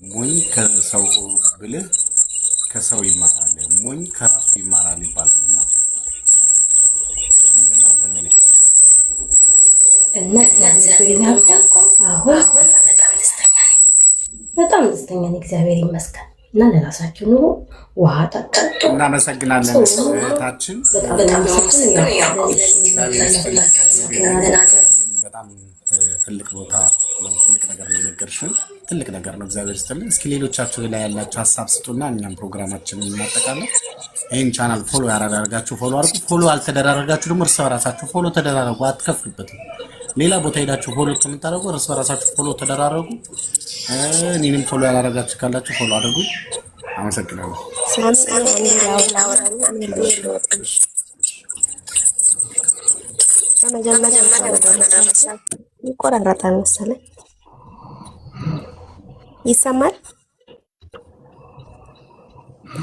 ሞኝ ከሰው ብልህ ከሰው ይማራል፣ ሞኝ ከራሱ ይማራል ይባላልና እንደናንተ ምን እና እግዚአብሔር አሁን በጣም ደስተኛ ነኝ። እግዚአብሔር ይመስገን። እና ለራሳችሁ ኑሮ ውሃ ጠጡ። እናመሰግናለን እህታችን። በጣም ትልቅ ቦታ ነው፣ ትልቅ ነገር ነው የነገርሽን፣ ትልቅ ነገር ነው። እግዚአብሔር ይስጥልን። እስኪ ሌሎቻችሁ ላይ ያላችሁ ሀሳብ ስጡና እኛም ፕሮግራማችንን እናጠቃለን። ይህን ቻናል ፎሎ ያደረጋችሁ ፎሎ አድርጉ። ፎሎ አልተደራረጋችሁ ደግሞ እርስ በራሳችሁ ፎሎ ተደራረጉ፣ አትከፍሉበትም። ሌላ ቦታ ሄዳችሁ ፎሎ ከምታደርጉ እርስ በራሳችሁ ፎሎ ተደራረጉ። እኔንም ፎሎ ያላደረጋችሁ ካላችሁ ፎሎ አድርጉ። አመሰግናለሁ። ይቆራረጣል መሰለኝ። ይሰማል?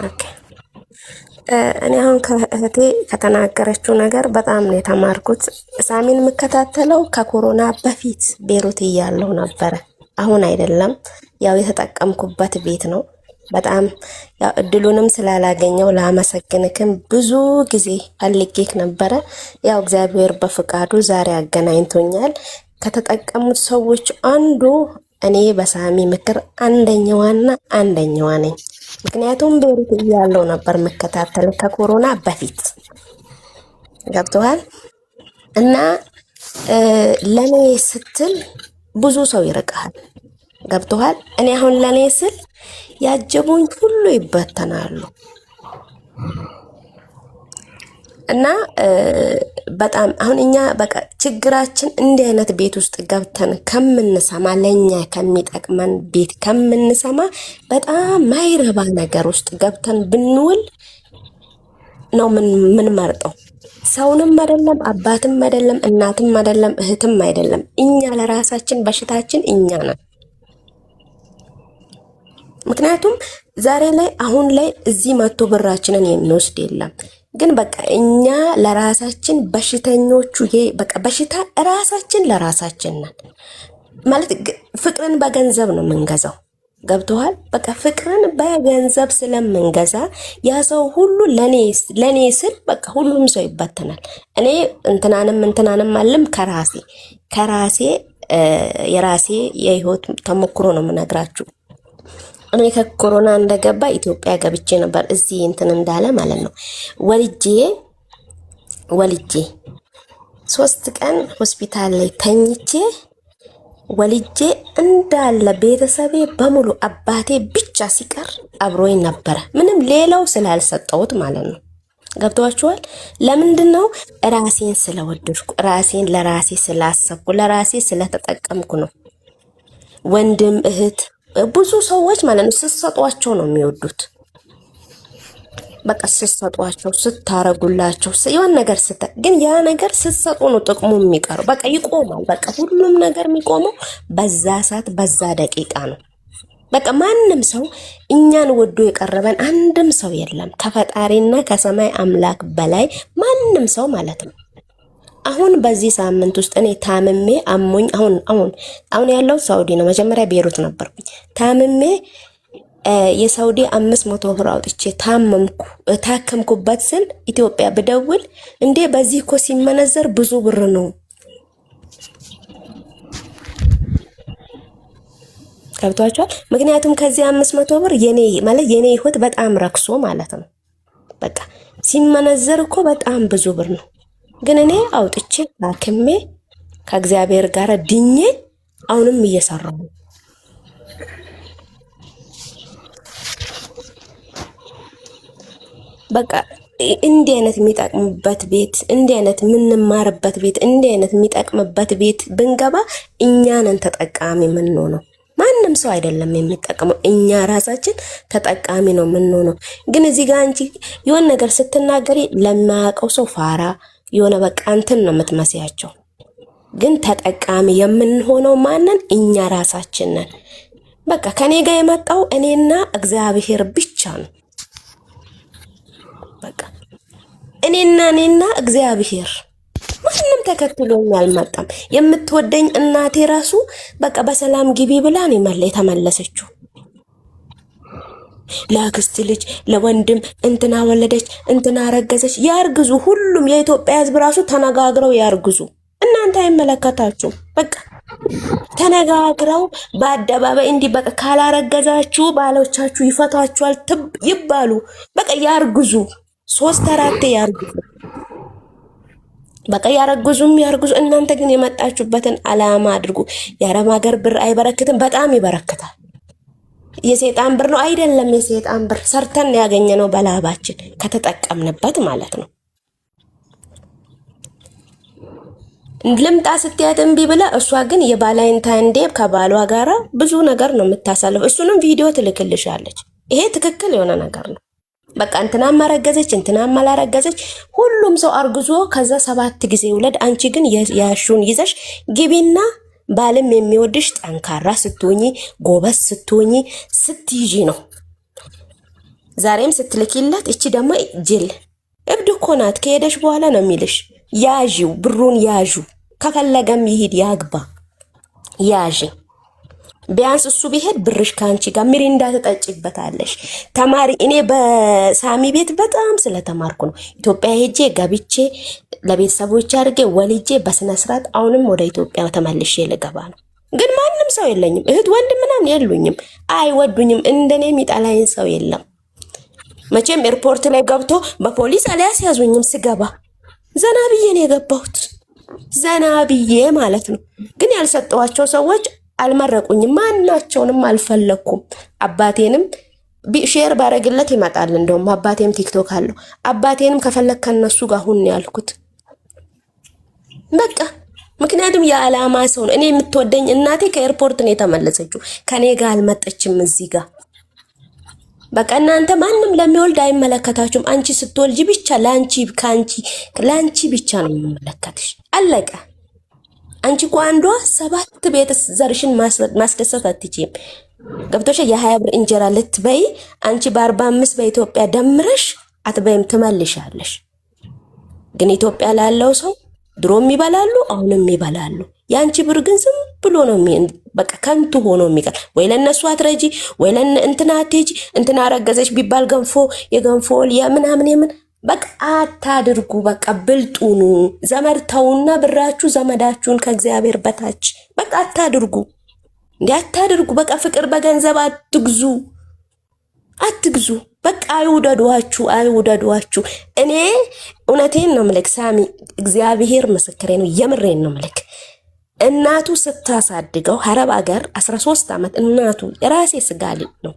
ኦኬ። እኔ አሁን ከእህቴ ከተናገረችው ነገር በጣም ነው የተማርኩት። ሳሚን የምከታተለው ከኮሮና በፊት ቤሩት እያለሁ ነበረ። አሁን አይደለም። ያው የተጠቀምኩበት ቤት ነው። በጣም ያው እድሉንም ስላላገኘው ላመሰግንክም ብዙ ጊዜ ፈልጌክ ነበረ። ያው እግዚአብሔር በፍቃዱ ዛሬ አገናኝቶኛል። ከተጠቀሙት ሰዎች አንዱ እኔ በሳሚ ምክር አንደኛዋና አንደኛዋ ነኝ። ምክንያቱም ቤሩት እያለሁ ነበር መከታተል ከኮሮና በፊት ገብቶሃል። እና ለኔ ስትል ብዙ ሰው ይርቀሃል። ገብቶሃል። እኔ አሁን ለኔ ስል ያጀቡኝ ሁሉ ይበተናሉ። እና በጣም አሁን እኛ በቃ ችግራችን እንዲህ አይነት ቤት ውስጥ ገብተን ከምንሰማ ለኛ ከሚጠቅመን ቤት ከምንሰማ በጣም ማይረባ ነገር ውስጥ ገብተን ብንውል ነው ምን መርጠው። ሰውንም አይደለም፣ አባትም አይደለም፣ እናትም አይደለም፣ እህትም አይደለም። እኛ ለራሳችን በሽታችን እኛ ነን። ምክንያቱም ዛሬ ላይ አሁን ላይ እዚህ መጥቶ ብራችንን የሚወስድ የለም። ግን በቃ እኛ ለራሳችን በሽተኞቹ በቃ በሽታ ራሳችን ለራሳችን ነን ማለት። ፍቅርን በገንዘብ ነው የምንገዛው። ገብቶሃል። በቃ ፍቅርን በገንዘብ ስለምንገዛ ያ ሰው ሁሉ ለኔ ስል በቃ ሁሉም ሰው ይበተናል። እኔ እንትናንም አለም ከራሴ የራሴ የህይወት ተሞክሮ ነው የምነግራችሁ። እኔ ከኮሮና እንደገባ ኢትዮጵያ ገብቼ ነበር እዚህ እንትን እንዳለ ማለት ነው። ወልጄ 3 ቀን ሆስፒታል ላይ ተኝቼ ወልጄ እንዳለ ቤተሰቤ በሙሉ አባቴ ብቻ ሲቀር አብሮኝ ነበረ። ምንም ሌላው ስላልሰጠሁት ማለት ነው። ገብቷችኋል? ለምንድነው? ራሴን ስለወደድኩ፣ ራሴን ለራሴ ስላሰብኩ፣ ለራሴ ስለተጠቀምኩ ነው። ወንድም እህት ብዙ ሰዎች ማለት ነው ስትሰጧቸው ነው የሚወዱት። በቃ ስትሰጧቸው ስታረጉላቸው የሆነ ነገር ግን ያ ነገር ስትሰጡ ነው ጥቅሙ የሚቀረው። በቃ ይቆማል። በቃ ሁሉም ነገር የሚቆመው በዛ ሰዓት በዛ ደቂቃ ነው። በቃ ማንም ሰው እኛን ወዶ የቀረበን አንድም ሰው የለም ከፈጣሪና ከሰማይ አምላክ በላይ ማንም ሰው ማለት ነው። አሁን በዚህ ሳምንት ውስጥ እኔ ታምሜ አሞኝ አሁን ያለው ሳውዲ ነው። መጀመሪያ ቤሩት ነበርኩኝ። ታምሜ የሳውዲ 500 ብር አውጥቼ ታከምኩበት ስል ኢትዮጵያ ብደውል እንዴ በዚህ እኮ ሲመነዘር ብዙ ብር ነው። ገብቷችኋል? ምክንያቱም ከዚህ 500 ብር የኔ ህይወት በጣም ረክሶ ማለት ነው። በቃ ሲመነዘር እኮ በጣም ብዙ ብር ነው። ግን እኔ አውጥቼ ታክሜ ከእግዚአብሔር ጋር ድኜ አሁንም እየሰራሁ ነው። በቃ እንዲህ አይነት የሚጠቅምበት ቤት፣ እንዲህ አይነት የምንማርበት ቤት፣ እንዲህ አይነት የሚጠቅምበት ቤት ብንገባ እኛንን ተጠቃሚ የምንሆነው። ማንም ሰው አይደለም የሚጠቀመው፣ እኛ ራሳችን ተጠቃሚ ነው የምንሆነው። ግን እዚህ ጋር አንቺ የሆነ ነገር ስትናገሪ ለማያውቀው ሰው ፋራ የሆነ በቃ እንትን ነው የምትመስያቸው። ግን ተጠቃሚ የምንሆነው ማንን? እኛ ራሳችን ነን። በቃ ከኔ ጋር የመጣው እኔና እግዚአብሔር ብቻ ነው። በቃ እኔና እግዚአብሔር፣ ማንም ተከትሎኝ አልመጣም። የምትወደኝ እናቴ ራሱ በቃ በሰላም ግቢ ብላ ነው የተመለሰችው። ለአክስት ልጅ ለወንድም እንትና ወለደች እንትና አረገዘች ያርግዙ። ሁሉም የኢትዮጵያ ሕዝብ ራሱ ተነጋግረው ያርግዙ። እናንተ አይመለከታችሁም። በቃ ተነጋግረው በአደባባይ እንዲህ በቃ ካላረገዛችሁ ባሎቻችሁ ይፈቷችኋል ይባሉ። በቃ ያርግዙ፣ 3-4 ያርግዙ። በቃ ያረግዙም ያርግዙ። እናንተ ግን የመጣችሁበትን አላማ አድርጉ። የአረብ ሀገር ብር አይበረክትም? በጣም ይበረክታል። የሰይጣን ብር ነው አይደለም? የሰይጣን ብር ሰርተን ያገኘነው በላባችን ከተጠቀምንበት ማለት ነው። ልምጣ ስትያት እምቢ ብላ እሷ ግን የቫላንታይን ዴይ ከባሏ ጋራ ብዙ ነገር ነው የምታሳልፈው። እሱንም ቪዲዮ ትልክልሻለች። ይሄ ትክክል የሆነ ነገር ነው። በቃ እንትና ማረገዘች እንትና ማላረገዘች ሁሉም ሰው አርግዞ ከዛ 7 ጊዜ ውለድ። አንቺ ግን ያሹን ይዘሽ ግቢና ባልም የሚወድሽ ጠንካራ ስትሆኚ ጎበዝ ስትሆኚ ስትይጂ ነው። ዛሬም ስትልኪላት እቺ ደግሞ ጅል እብድ እኮ ናት። ከሄደሽ በኋላ ነው የሚልሽ ያዢው፣ ብሩን ያዡ። ከፈለገም ይሄድ ያግባ፣ ያዢ። ቢያንስ እሱ ቢሄድ ብርሽ ካንቺ ጋር ሚሪንዳ ተጠጭበታለሽ። ተማሪ እኔ በሳሚ ቤት በጣም ስለተማርኩ ነው ኢትዮጵያ ሄጄ ገብቼ ለቤተሰቦች አድርጌ ወልጄ በስነ ስርዓት አሁንም ወደ ኢትዮጵያ ተመልሼ ልገባ ነው። ግን ማንም ሰው የለኝም፣ እህት ወንድም ምናምን የሉኝም፣ አይወዱኝም። እንደኔ የሚጠላኝ ሰው የለም። መቼም ኤርፖርት ላይ ገብቶ በፖሊስ አልያዝያዙኝም። ስገባ ዘና ብዬ ነው የገባሁት፣ ዘና ብዬ ማለት ነው። ግን ያልሰጠዋቸው ሰዎች አልመረቁኝም፣ ማናቸውንም አልፈለኩም። አባቴንም ሼር ባረግለት ይመጣል። እንደውም አባቴም ቲክቶክ አለው። አባቴንም ከፈለክ ከነሱ ጋር ሁን ያልኩት በቃ። ምክንያቱም የዓላማ ሰው ነው። እኔ የምትወደኝ እናቴ ከኤርፖርት ነው የተመለሰችው፣ ከኔ ጋር አልመጠችም እዚህ ጋር። በቃ እናንተ ማንም ለሚወልድ አይመለከታችሁም። አንቺ ስትወልጂ ብቻ ላንቺ ብቻ ነው የሚመለከትሽ። አለቀ። አንቺ እኮ አንዷ 7 ቤት ዘርሽን ማስደሰት አትችይም። ገብቶሽ የ20 ብር እንጀራ ልትበይ አንቺ በ45 በኢትዮጵያ ደምረሽ አትበይም፣ ትመልሻለሽ። ግን ኢትዮጵያ ላለው ሰው ድሮም ይበላሉ፣ አሁንም ይበላሉ። ያንቺ ብር ግን ዝም ብሎ ነው በቃ ከንቱ ሆኖ የሚቀር። ወይ ለነሱ አትረጂ ወይ እንትና አትጂ። እንትና አረገዘች ቢባል የገንፎ የምናምን በቃ አታድርጉ። በቃ ብልጡኑ ዘመድ ተውና ብራችሁ ዘመዳችሁን ከእግዚአብሔር በታች በቃ አታድርጉ። አታድርጉ። በቃ ፍቅር በገንዘብ አትግዙ። በቃ አይውደዷችሁ። እኔ እውነቴን ነው ምልክ ሳሚ፣ እግዚአብሔር ምስክሬ ነው፣ የምሬን ነው ምልክ። እናቱ ስታሳድገው አረብ አገር 13 ዓመት እናቱ የራሴ ስጋ ልጅ ነው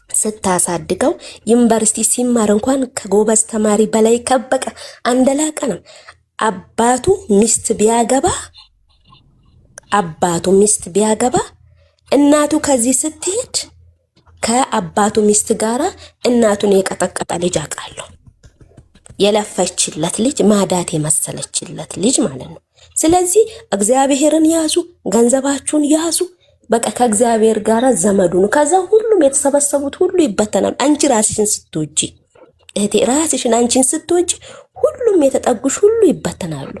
ስታሳድገው ዩኒቨርሲቲ ሲማር እንኳን ከጎበዝ ተማሪ በላይ ከበቀ አንደላቀ ነው። አባቱ ሚስት ቢያገባ እናቱ ከዚህ ስትሄድ ከአባቱ ሚስት ጋራ እናቱን የቀጠቀጠ ልጅ አውቃለሁ። የለፈችለት ልጅ ማዳት የመሰለችለት ልጅ ማለት ነው። ስለዚህ እግዚአብሔርን ያዙ፣ ገንዘባችሁን ያዙ። በቃ ከእግዚአብሔር ጋር ዘመዱ ነው። ከዛ ሁሉም የተሰበሰቡት ሁሉ ይበተናሉ። አንቺ ራስሽን ስትወጂ እህቴ፣ አንቺን ስትወጂ ሁሉም የተጠጉሽ ሁሉ ይበተናሉ።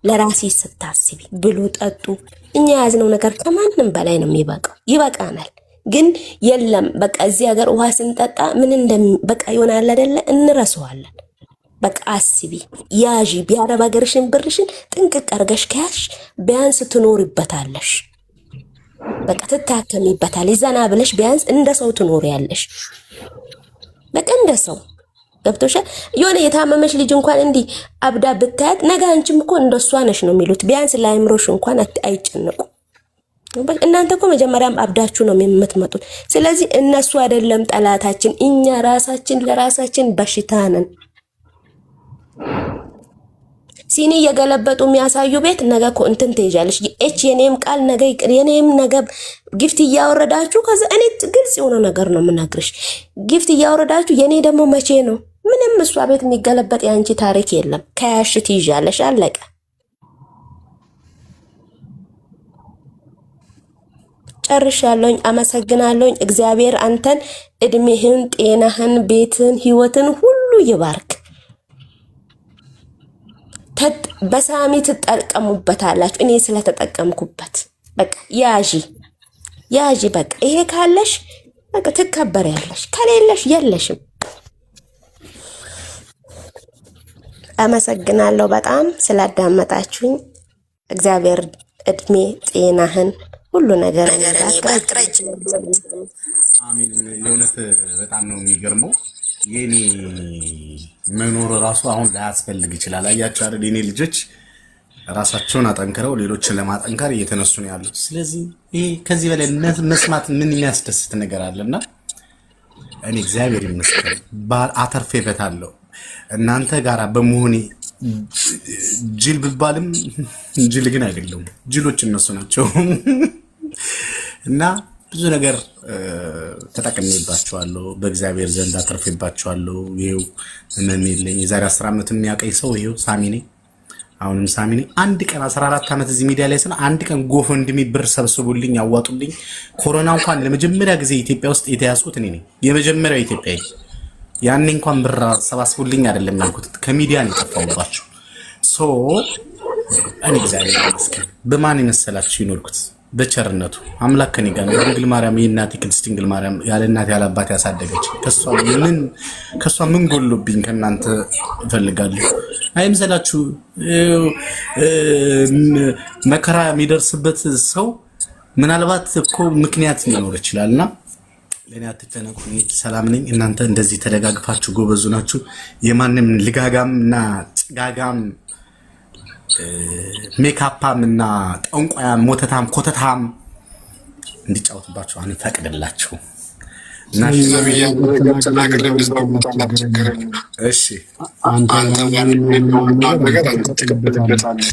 ለራስሽ ስታስቢ ብሉ፣ ጠጡ። እኛ ያዝነው ነገር ከማንም በላይ ነው የሚበቃው። ይበቃናል። ግን የለም በቃ እዚህ ሀገር ውሃ ስንጠጣ ምን በቃ ይሆናል አይደለ? እንረሳዋለን። በቃ አስቢ፣ ያዢ። ቢያረብ ሀገርሽን ብርሽን ጥንቅቅ አርገሽ ከያሽ ቢያንስ ትኖሪበታለሽ። በቃ ትታከሚበታለሽ። ዘና ብለሽ ቢያንስ እንደ ሰው ትኖሪያለሽ። በቃ እንደ ሰው ገብቶሻል። የሆነ የታመመሽ ልጅ እንኳን እንዲህ አብዳ ብታያት ነገ አንቺም እኮ እንደሷ ነሽ ነው የሚሉት። ቢያንስ ለአይምሮሽ እንኳን አይጨነቁ። እናንተ እኮ መጀመሪያም አብዳችሁ ነው የምትመጡት። ስለዚህ እነሱ አይደለም ጠላታችን፣ እኛ ራሳችን ለራሳችን በሽታ ነን። ሲኒ እየገለበጡ የሚያሳዩ ቤት ነገ እኮ እንትን ትይዣለሽ። የኔም ቃል ነገ የኔም ነገ ጊፍት እያወረዳችሁ ከዛ እኔ ግልጽ የሆነ ነገር ነው የምነግርሽ። ጊፍት እያወረዳችሁ የኔ ደግሞ መቼ ነው? ምንም እሷ ቤት የሚገለበጥ የአንቺ ታሪክ የለም። ከያሽ ትይዣለሽ። አለቀ። ጨርሻለሁኝ። አመሰግናለሁኝ። እግዚአብሔር አንተን እድሜህን፣ ጤናህን፣ ቤትን፣ ህይወትን ሁሉ ይባርክ። በሳሚ ትጠቀሙበታላችሁ። እኔ ስለተጠቀምኩበት በቃ ያዢ። በቃ ይሄ ካለሽ በቃ ትከበሪያለሽ። ከሌለሽ የለሽም። አመሰግናለሁ በጣም ስላዳመጣችሁኝ። እግዚአብሔር እድሜ ጤናህን ሁሉ ነገር ያቀረጅ። አሜን። የእውነት በጣም ነው የሚገርመው። የኔ መኖር ራሱ አሁን ላያስፈልግ ይችላል። አያችሁ አይደል? የኔ ልጆች ራሳቸውን አጠንክረው ሌሎችን ለማጠንከር እየተነሱ ነው ያሉት። ስለዚህ ይሄ ከዚህ በላይ መስማት ምን የሚያስደስት ነገር አለና እኔ እግዚአብሔር ይመስገን አተርፌበታለሁ። እናንተ ጋራ በመሆኔ ጅል ብባልም ጅል ግን አይደለም። ጅሎች እነሱ ናቸው እና ብዙ ነገር ተጠቅሜባቸዋለሁ። በእግዚአብሔር ዘንድ አተርፌባቸዋለሁ። ይኸው ምንም የለኝ። የዛሬ 10 ዓመት የሚያቀኝ ሰው ይኸው ሳሚ ነኝ። አሁንም ሳሚ ነኝ። አንድ ቀን 14 ዓመት እዚህ ሚዲያ ላይ ስለ አንድ ቀን ጎፈንድሚ ብር ሰብስቡልኝ ያዋጡልኝ። ኮሮና እንኳን ለመጀመሪያ ጊዜ ኢትዮጵያ ውስጥ የተያዝኩት እኔ ነኝ። የመጀመሪያው ኢትዮጵያዊ። ያኔ እንኳን ብር ሰባስቡልኝ አይደለም ያልኩት፣ ከሚዲያ ነው የጠፋሁባቸው። ሶ እኔ እግዚአብሔር ይመስገን በማን የመሰላችሁ ይኖርኩት በቸርነቱ አምላክ ከኔ ጋር ነው። ድንግል ማርያም የእናቴ ቅድስት ድንግል ማርያም ያለ እናት ያለ አባት ያሳደገች ከሷ ምን ጎሎብኝ ከእናንተ እፈልጋለሁ? አይምሰላችሁ። መከራ የሚደርስበት ሰው ምናልባት እኮ ምክንያት ሊኖር ይችላልና ለኔ አትጨነቁ። ሰላም ነኝ። እናንተ እንደዚህ ተደጋግፋችሁ ጎበዙ ናችሁ። የማንም ልጋጋምና ጭጋጋም ሜካፓም እና ጠንቋያም ሞተታም ኮተታም እንዲጫወትባችሁ አንፈቅድላችሁ። እሺ አንተ ነገር አንተቀበታለህ።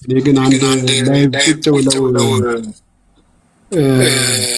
እኔ ግን አንድ ላይ ቁጭ ብለው